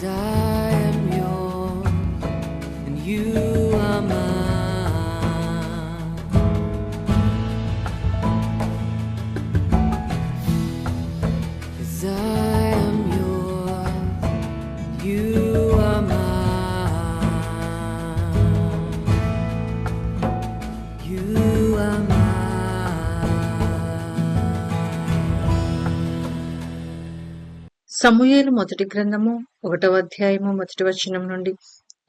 'Cause I am yours and you are mine. 'Cause I am yours, you are mine. You are mine. సమూయేలు మొదటి గ్రంథము 1వ అధ్యాయము మొదటి వచనం నుండి.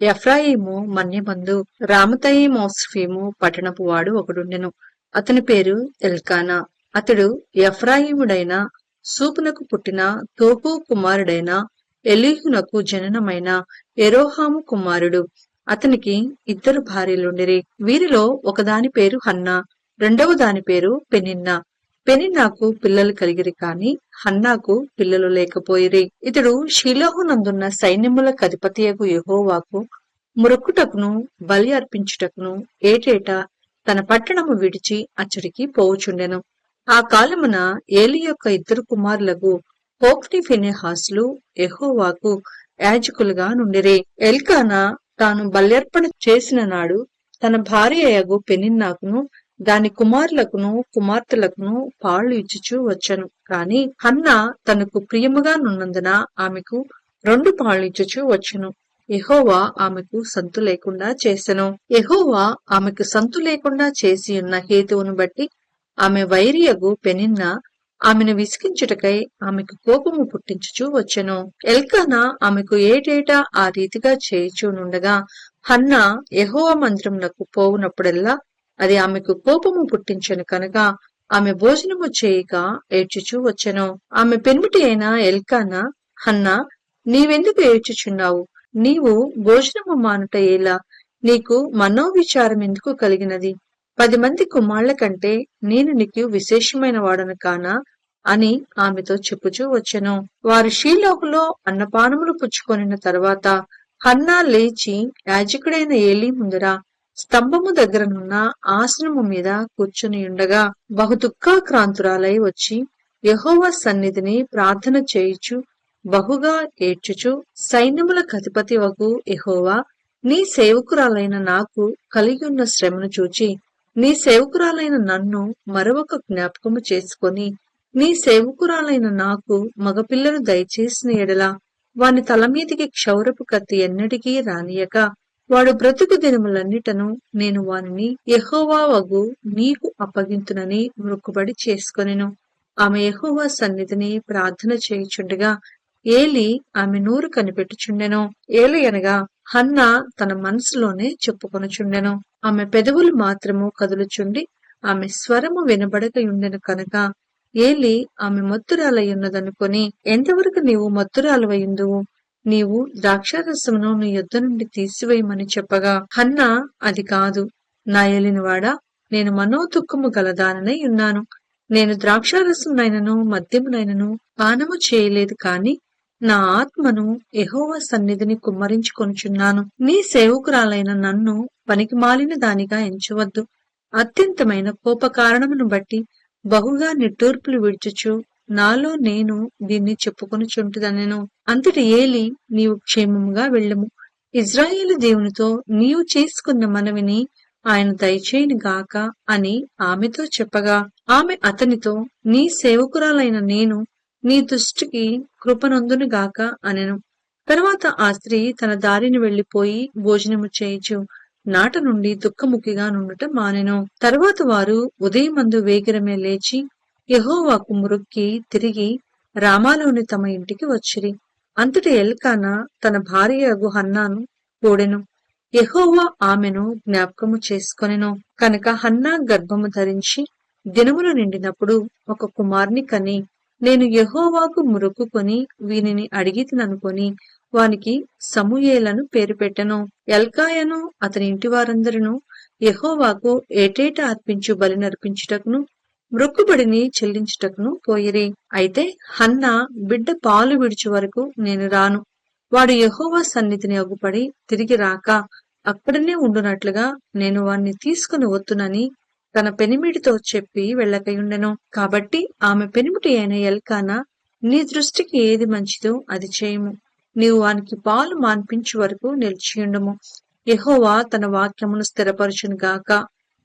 ఎఫ్రాయిము మన్యబంధు రామతయిమోస్ఫీము పట్టణపు వాడు ఒకడుండెను. అతని పేరు ఎల్కానా. అతడు ఎఫ్రాయిముడైన సూపునకు పుట్టిన తోహు కుమారుడైన ఎలీహునకు జననమైన ఎరోహాము కుమారుడు. అతనికి 2 భార్యలుండిరి. వీరిలో ఒకదాని పేరు హన్నా, రెండవ దాని పేరు పెనిన్నా. పెనిన్నాకు పిల్లలు కలిగిరి కాని హన్నాకు పిల్లలు లేకపోయిరి. ఇతడు షీలోహునందున్న సైన్యముల కధిపతియగు యెహోవాకు మురొక్కుటకును బలి అర్పించుటకును ఏటేటా తన పట్టణము విడిచి అచ్చడికి పోవుచుండెను. ఆ కాలమున ఏలి యొక్క 2 కుమారులకు హోఫ్ని ఫినెహాసులు యెహోవాకు యాజకులుగా నుండిరి. ఎల్కానా తాను బల్యర్పణ చేసిన నాడు తన భార్యయగు పెనిన్నాకును దాని కుమారులకును కుమార్తెలకును పాళ్లు ఇచ్చుచూ వచ్చెను. కాని హన్నా తనకు ప్రియముగా నున్నందున ఆమెకు 2 పాళ్లు ఇచ్చుచూ వచ్చెను. యెహోవా ఆమెకు సంతు లేకుండా చేసెను. యెహోవా ఆమెకు సంతు లేకుండా చేసి ఉన్న హేతువును బట్టి ఆమె వైరియగు పెనిన్నా ఆమెను విసిగించుటకై ఆమెకు కోపము పుట్టించుచూ వచ్చెను. ఎల్కానా ఆమెకు ఏటేటా ఆ రీతిగా చేయుచూనుండగా హన్నా యెహోవా మందిరమునకు పోవునప్పుడెల్లా అది ఆమెకు కోపము పుట్టించెను కనుక ఆమె భోజనము చేయక ఏడ్చుచూ వచ్చెను. ఆమె పెనిమిటి అయిన ఎల్కానా, హన్నా, నీవెందుకు ఏడ్చుచున్నావు? నీవు భోజనము మానుట ఎలా? నీకు మనోవిచారం ఎందుకు కలిగినది? 10 మంది కుమారుల కంటే నేను నీకు విశేషమైన వాడను కానా అని ఆమెతో చెప్పుచూ వచ్చెను. వారు షీలోహులో అన్నపానములు పుచ్చుకొనిన తరువాత హన్నా లేచి యాజకుడైన ఏలీ ముందర స్తంభము దగ్గరనున్న ఆసనము మీద కూర్చునియుండగా బహు దుఃఖాక్రాంతురాలై వచ్చి యెహోవా సన్నిధిని ప్రార్థన చేయుచు బహుగా ఏడ్చుచు, సైన్యముల కధిపతి వగు యెహోవా, నీ సేవకురాలైన నాకు కలిగియున్న శ్రమను చూచి నీ సేవకురాలైన నన్ను మరొక జ్ఞాపకము చేసుకొని నీ సేవకురాలైన నాకు మగపిల్లలు దయచేసిన ఎడల వాని తలమీదికి క్షౌరపు కత్తి ఎన్నటికీ రానియక వాడు బ్రతుకు దినములన్నిటను నేను వానిని యెహోవా వగు నీకు అప్పగింతునని మొక్కుబడి చేసుకొనెను. ఆమె యెహోవా సన్నిధిని ప్రార్థన చేయుచుండగా ఏలి ఆమె నోరు కనిపెట్టుచుండెను. ఏలయనగా హన్నా తన మనసులోనే చెప్పుకొనుచుండెను. ఆమె పెదవులు మాత్రము కదులుచుండి ఆమె స్వరము వినబడకయుండెను కనుక ఏలి ఆమె మత్తురాలయ్యున్నదనుకొని, ఎంతవరకు నీవు మత్తురాలవయుందువు? నీవు ద్రాక్షారసమును నీ యొద్ద నుండి తీసివేయమని చెప్పగా హన్నా, అది కాదు నా ఏలినవాడా, నేను మనోదుఃఖము గలదాననై ఉన్నాను. నేను ద్రాక్షారసమునైనను మద్యమునైనను పానము చేయలేదు కాని నా ఆత్మను యెహోవా సన్నిధిని కుమ్మరించుకొనుచున్నాను. నీ సేవకురాలైన నన్ను పనికిమాలిన దానిగా ఎంచవద్దు. అత్యంతమైన కోపకారణమును బట్టి బహుగా నిట్టూర్పులు విడుచుచు నాలో నేను దీన్ని చెప్పుకొనుచుంటుదనెను. అంతటి ఏలి, నీవు క్షేమముగా వెళ్ళుము. ఇజ్రాయేలు దేవునితో నీవు చేసుకున్న మనవిని ఆయన దయచేయును గాక అని ఆమెతో చెప్పగా ఆమె అతనితో, నీ సేవకురాలైన నేను నీ దృష్టికి కృపనొందును గాక అనెను. తరువాత ఆ స్త్రీ తన దారిని వెళ్లిపోయి భోజనము చేయుచు నాట నుండి దుఃఖముఖిగా నుండుట మానెను. తరువాత వారు ఉదయమందు వేగిరమే లేచి యెహోవాకు మురొక్కి తిరిగి రామాలోని తమ ఇంటికి వచ్చిరి. అంతటి ఎల్కానా తన భార్యయగు హన్నాను కూడెను. యెహోవా ఆమెను జ్ఞాపకము చేసుకొనెను కనుక హన్నా గర్భము ధరించి దినములు నిండినప్పుడు ఒక కుమారుని కని, నేను యెహోవాకు మురొక్కుకొని వీనిని అడిగితిననుకొని వానికి సమూయేలను పేరు పెట్టెను. ఎల్కాయను అతని ఇంటివారందరును యెహోవాకు ఏటేటా అర్పించు బలి నర్పించుటకును మృక్కుబడిని చెల్లించుటకును పోయిరి. అయితే హన్నా బిడ్డ పాలు విడిచు వరకు నేను రాను, వాడు యెహోవా సన్నిధిని అగుపడి తిరిగి రాక అక్కడనే ఉండునట్లుగా నేను వాణ్ణి తీసుకుని వత్తునని తన పెనిమిటితో చెప్పి వెళ్ళకయుండెను. కాబట్టి ఆమె పెనిమిటి అయిన ఎల్కానా, నీ దృష్టికి ఏది మంచిదో అది చేయుము, నీవు వానికి పాలు మాన్పించు వరకు నిలిచియుండుము. యెహోవా తన వాక్యమును స్థిరపరచును గాక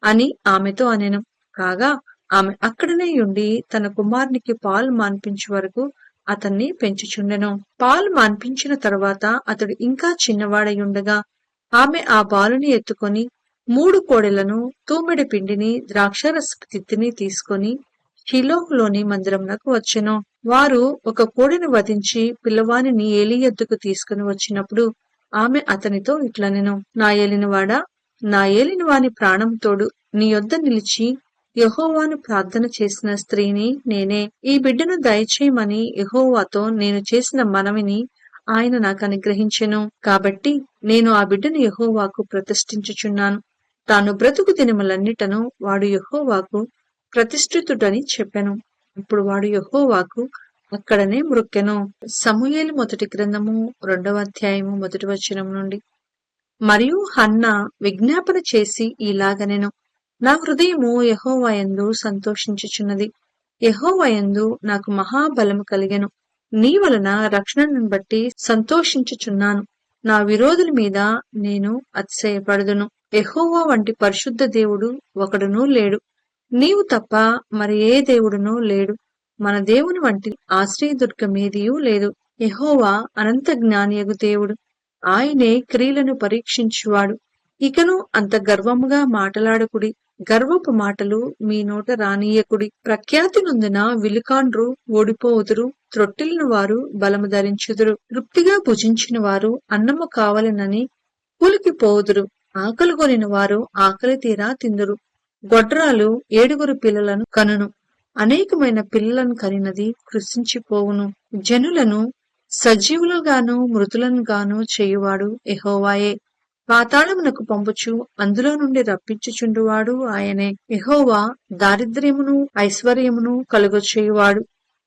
అని ఆమెతో అనెను. కాగా ఆమె అక్కడనే ఉండి తన కుమారునికి పాలు మాన్పించు వరకు అతన్ని పెంచుచుండెను. పాలు మాన్పించిన తరువాత అతడు ఇంకా చిన్నవాడయుండగా ఆమె ఆ బాలుని ఎత్తుకొని 3 కోడెలను, తూమెడు పిండిని, ద్రాక్షారసపు తిత్తిని తీసుకొని షిలోహులోని మందిరమునకు వచ్చెను. వారు ఒక కోడెను వధించి పిల్లవానిని ఏలీ యొద్దకు తీసుకుని వచ్చినప్పుడు ఆమె అతనితో ఇట్లనెను, నా ఏలినవాడా, నా ఏలినవాని ప్రాణం తోడు నీ యొద్ద నిలిచి యెహోవాను ప్రార్థన చేసిన స్త్రీని నేనే. ఈ బిడ్డను దయచేయమని యెహోవాతో నేను చేసిన మనవిని ఆయన నాకు అనుగ్రహించెను. కాబట్టి నేను ఆ బిడ్డను యెహోవాకు ప్రతిష్ఠించుచున్నాను. తాను బ్రతుకు దినములన్నిటను వాడు యెహోవాకు ప్రతిష్ఠితుడని చెప్పెను. ఇప్పుడు వాడు యెహోవాకు అక్కడనే మ్రొక్కెను. సమూయేలు మొదటి గ్రంథము 2వ అధ్యాయము 1వ వచనం నుండి. మరియు హన్నా విజ్ఞాపన చేసి ఇలాగనెను, నా హృదయము యెహోవా యందు సంతోషించుచున్నది. యెహోవా యందు నాకు మహాబలము కలిగెను. నీ వలన రక్షణను బట్టి సంతోషించుచున్నాను. నా విరోధుల మీద నేను అతిశయపడుదును. యెహోవా వంటి పరిశుద్ధ దేవుడు ఒకడునూ లేడు. నీవు తప్ప మరి ఏ దేవుడునూ లేడు. మన దేవుని వంటి ఆశ్రయదుర్గమేదియూ లేదు. యెహోవా అనంత జ్ఞానియగు దేవుడు. ఆయనే క్రియలను పరీక్షించువాడు. ఇకను అంత గర్వముగా మాటలాడకుడి. గర్వపు మాటలు మీ నోట రానీయకుడి. ప్రఖ్యాతి నొందిన విలుకాండ్రు ఓడిపోవుదురు. త్రొట్టిలిన వారు బలము ధరించుదురు. తృప్తిగా భుజించిన వారు అన్నము కావలెనని కూలికిపోవుదురు. ఆకలిగొనిన వారు ఆకలి తీరా తిందురు. గొడ్రాలు 7 పిల్లలను కనును. అనేకమైన పిల్లలను కనినది కృషించిపోవును. జనులను సజీవులుగాను మృతులను గాను చేయువాడు యెహోవాయే. పాతాళమునకు పంపుచు అందులో నుండి రప్పించుచుండువాడు ఆయనే. యెహోవా దారిద్ర్యమును ఐశ్వర్యమును కలుగచేయువాడు.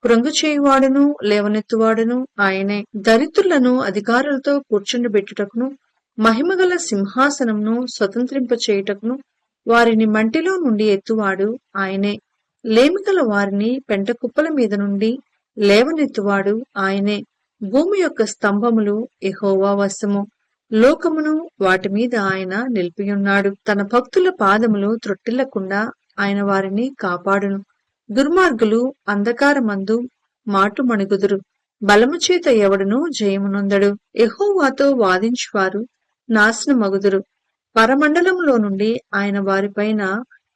కృంగు చేయువాడును లేవనెత్తువాడును ఆయనే. దరిద్రులను అధికారులతో కూర్చుండబెట్టుటకును మహిమగల సింహాసనమును స్వతంత్రింపచేయుటకును వారిని మంటిలో నుండి ఎత్తువాడు ఆయనే. లేమిగల వారిని పెంట కుప్పల మీద నుండి లేవనెత్తువాడు ఆయనే. భూమి యొక్క స్తంభములు యెహోవా వశము. లోకమును వాటి మీద ఆయన నిలిపియున్నాడు. తన భక్తుల పాదములు త్రొట్టిల్లకుండా ఆయన వారిని కాపాడును. దుర్మార్గులు అంధకారమందు మాటుమణుగుదురు. బలము చేత ఎవడునూ జయమునొందడు. యెహోవాతో వాదించువారు నాశనమగుదురు. పరమండలములో నుండి ఆయన వారిపైన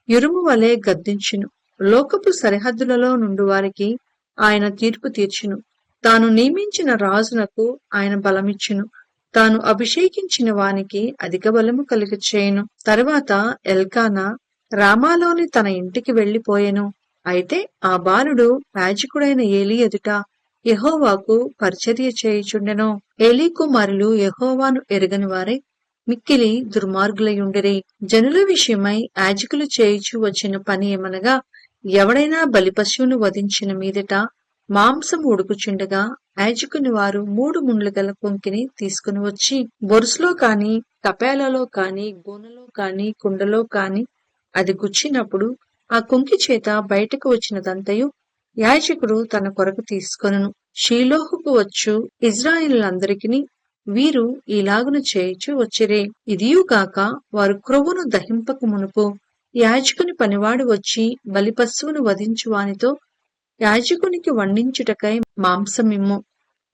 యురుము వలె గద్దించును. లోకపు సరిహద్దులలో నుండి వారికి ఆయన తీర్పు తీర్చును. తాను నియమించిన రాజునకు ఆయన బలమిచ్చును. తాను అభిషేకించిన వానికి అధిక బలము కలుగచేయును. తరువాత ఎల్కానా రామాలోని తన ఇంటికి వెళ్లిపోయెను. అయితే ఆ బాలుడు యాజకుడైన ఏలీ ఎదుట యెహోవాకు పరిచర్య చేయుచుండెను. ఏలీ కుమారులు యెహోవాను ఎరుగని వారై మిక్కిలి దుర్మార్గులయుండిరి. జనుల విషయమై యాజకులు చేయుచు వచ్చిన పని ఏమనగా, ఎవడైనా బలిపశువును వధించిన మీదట మాంసం ఉడుకుచుండగా యాజకుని వారు 3 ముండ్లు గల కొంకిని తీసుకుని వచ్చి బొరుసులో కాని, తపేలలో కాని, గూనెలో కాని, కుండలో కాని అది గుచ్చినప్పుడు ఆ కొంకి చేత బయటకు వచ్చినదంతయు యాజకుడు తన కొరకు తీసుకొనును. షీలోహుకు వచ్చు ఇజ్రాయేలులందరికిని వీరు ఈలాగున చేయుచు వచ్చిరే. ఇదియూ కాక వారు క్రొవ్వును దహింపక మునుపు యాజకుని పనివాడు వచ్చి బలిపశువును వధించు వానితో, యాజకునికి వండించుటకై మాంసమిమ్ము.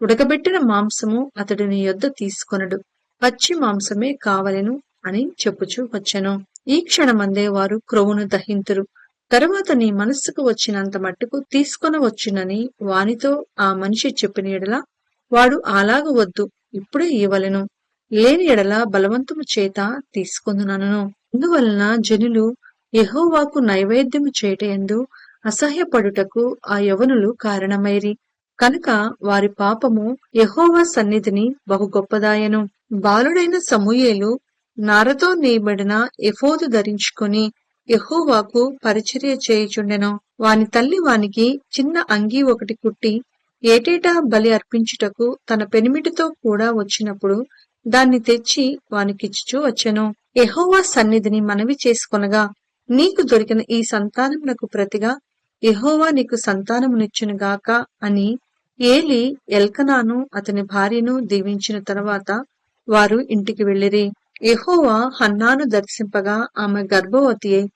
ఉడకబెట్టిన మాంసము అతడు నీ యొద్ద తీసుకొనడు, పచ్చి మాంసమే కావలెను అని చెప్పుచూ వచ్చెను. ఈ క్షణమందే వారు క్రొవ్వును దహింతురు. తరువాత నీ మనస్సుకు వచ్చినంత మట్టుకు తీసుకొనవచ్చునని వానితో ఆ మనిషి చెప్పిన ఎడల వాడు అలాగు వద్దు, ఇప్పుడే ఇవ్వవలెను, లేని ఎడల బలవంతము చేత తీసుకొందునను. అందువలన జనులు యెహోవాకు నైవేద్యము చేయుటయందు అసహ్యపడుటకు ఆ యవనులు కారణమైరి. కనుక వారి పాపము యెహోవా సన్నిధిని బహు గొప్పదాయెను. బాలుడైన సమూయేలు నారతో నేయబడిన ఎఫోదు ధరించుకొని యెహోవాకు పరిచర్య చేయుచుండెను. వాని తల్లి వానికి చిన్న అంగీ ఒకటి కుట్టి ఏటేటా బలి అర్పించుటకు తన పెనిమిటితో కూడా వచ్చినప్పుడు దాన్ని తెచ్చి వానికిచ్చుచూ వచ్చెను. యెహోవా సన్నిధిని మనవి చేసుకొనగా, నీకు దొరికిన ఈ సంతానమునకు ప్రతిగా యెహోవా నీకు సంతానమునిచ్చునుగాక అని ఏలి ఎల్కనాను అతని భార్యను దీవించిన తర్వాత వారు ఇంటికి వెళ్ళిరి. యెహోవా హన్నాను దర్శింపగా ఆమె గర్భవతి అయి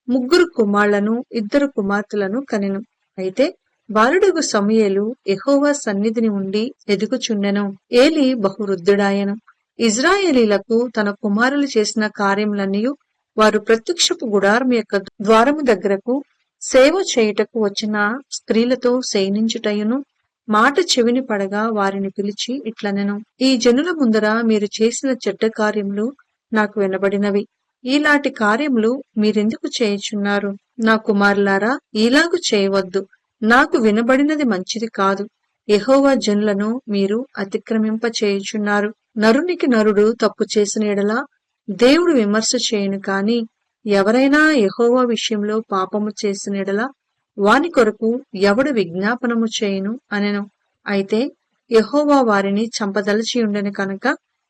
3 కుమారులను 2 కుమార్తెలను కనెను. అయితే బాలుడగు సమూయేలు యెహోవా సన్నిధిని ఉండి ఎదుగుచుండెను. ఏలి బహువృద్ధుడాయెను. ఇజ్రాయేలీలకు తన కుమారులు చేసిన కార్యములన్నీయు వారు ప్రత్యక్షపు గుడారం యొక్క ద్వారము దగ్గరకు సేవ చేయుటకు వచ్చిన స్త్రీలతో శయనించుటయును మాట చెవిని పడగా వారిని పిలిచి ఇట్లనెను, ఈ జనుల ముందర మీరు చేసిన చెడ్డ కార్యములు నాకు వినబడినవి. ఈలాంటి కార్యములు మీరెందుకు చేయుచున్నారు? నా కుమారులారా, ఈలాగు చేయవద్దు. నాకు వినబడినది మంచిది కాదు. యెహోవా జనులను మీరు అతిక్రమింప చేయుచున్నారు. నరునికి నరుడు తప్పు చేసిన ఎడల దేవుడు విమర్శ చేయును కాని, ఎవరైనా యెహోవా విషయంలో పాపము చేసిన ఎడల వాని కొరకు ఎవడు విజ్ఞాపనము చేయును అనెను. అయితే యెహోవా వారిని చంపదలచి ఉండెను కనుక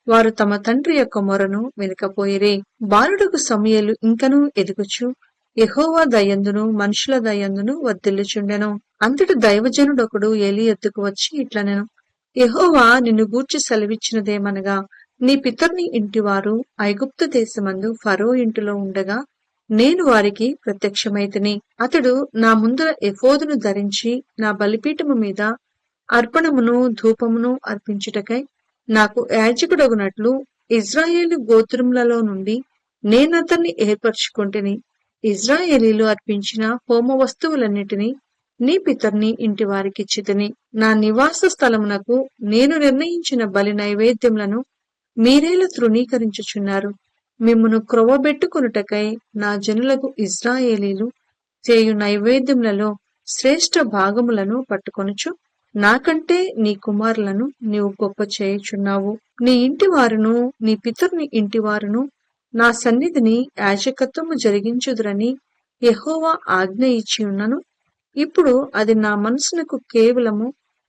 వారు తమ తండ్రి యొక్క మొరను వినకపోయిరి. బాలుడకు సమూయేలు ఇంకనూ ఎదుగుచు యెహోవా దయందును మనుషుల దయందును వర్ధిల్లుచుండెను. అంతటి దైవజనుడొకడు ఏలీ యొద్దకు వచ్చి ఇట్లనెను, యెహోవా నిన్ను గూర్చి సెలవిచ్చినదేమనగా, నీ పితరుని ఇంటివారు ఐగుప్తు దేశమందు ఫరో ఇంటిలో ఉండగా నేను వారికి ప్రత్యక్షమైతిని. అతడు నా ముందర ఎఫోదును ధరించి నా బలిపీఠము మీద అర్పణమును ధూపమును అర్పించుటకై నాకు యాజకుడగునట్లు ఇజ్రాయేలు గోత్రములలో నుండి నేనతన్ని ఏర్పరచుకొంటిని. ఇజ్రాయేలీలు అర్పించిన హోమ వస్తువులన్నిటినీ నీ పితరుని ఇంటి వారికిచ్చితిని. నా నివాస స్థలమునకు నేను నిర్ణయించిన బలి నైవేద్యములను మీరేలా తృణీకరించుచున్నారు? మిమ్మును క్రొవ్వబెట్టుకొనుటకై నా జనులకు ఇజ్రాయేలీలు చేయు నైవేద్యములలో శ్రేష్ఠ భాగములను పట్టుకొనుచు నాకంటే నీ కుమారులను నీవు గొప్ప చేయుచున్నావు. నీ ఇంటి వారును నీ పితరుని ఇంటి వారును నా సన్నిధిని యాజకత్వము జరిగించుదురని యెహోవా ఆజ్ఞ ఇచ్చి ఉన్నను. ఇప్పుడు అది నా మనసునకు కేవలము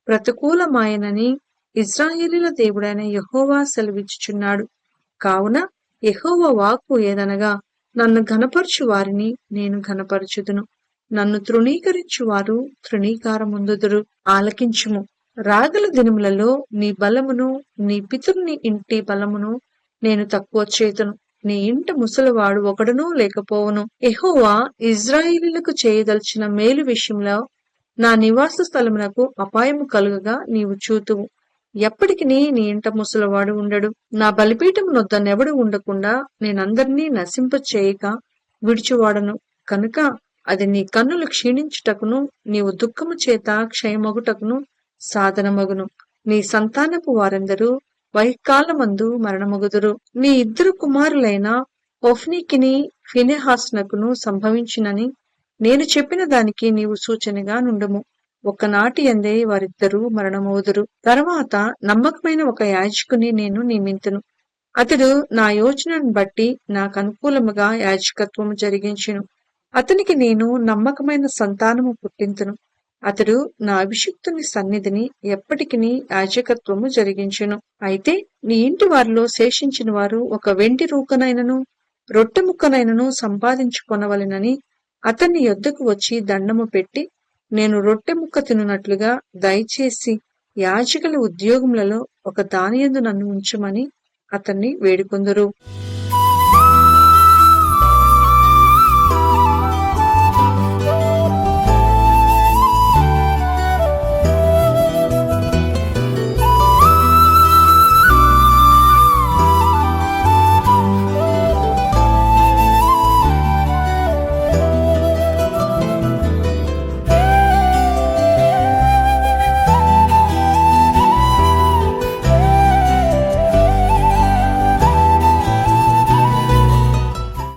ప్రతికూలమాయనని ఇజ్రాయేలీల దేవుడైన యెహోవా సెలవిచ్చుచున్నాడు. కావున యెహోవా వాక్కు ఏదనగా, నన్ను ఘనపరచు వారిని నేను ఘనపరచుదును, నన్ను తృణీకరించు వారు తృణీకారముందుదురు. ఆలకించుము. రాగల దినములలో నీ బలమును నీ పితరుని ఇంటి బలమును నేను తక్కువ చేతును. నీ ఇంట ముసలివాడు ఒకడునూ లేకపోవును. యెహోవా ఇజ్రాయేలీలకు చేయదలిచిన మేలు విషయంలో నా నివాస స్థలమునకు అపాయము కలుగగా నీవు చూతువు. ఎప్పటికి నీ ఇంట ముసలివాడు ఉండడు. నా బలిపీఠము నొద్ద నెవడు ఉండకుండా నేనందరినీ నశింప చేయక విడిచివాడను కనుక అది నీ కన్నులు క్షీణించుటకును నీవు దుఃఖము చేత క్షయమగుటకును సాధనమగును. నీ సంతానపు వారందరూ వయఃకాలమందు మరణమగుదురు. నీ 2 కుమారులైన హొఫ్నీకిని ఫినెహాసునకును సంభవించినని నేను చెప్పిన దానికి నీవు సూచనగా నుండుము. ఒకనాటి యందే వారిద్దరూ మరణమవుదురు. తర్వాత నమ్మకమైన ఒక యాజకుని నేను నియమింతును. అతడు నా యోచనను బట్టి నాకు అనుకూలముగా యాజకత్వము జరిగించును. అతనికి నేను నమ్మకమైన సంతానము పుట్టింతును. అతడు నా అభిషిక్తుని సన్నిధిని ఎప్పటికిని యాజకత్వము జరిగించును. అయితే నీ ఇంటి వారిలో శేషించిన వారు ఒక వెండి రూకనైనను రొట్టె ముక్కనైనను సంపాదించుకొనవలెనని అతన్ని యొద్దకు వచ్చి దండము పెట్టి, నేను రొట్టె ముక్క తినున్నట్లుగా దయచేసి యాజకుల ఉద్యోగములలో ఒక దానియందు నన్ను ఉంచుమని అతన్ని వేడుకొందురు.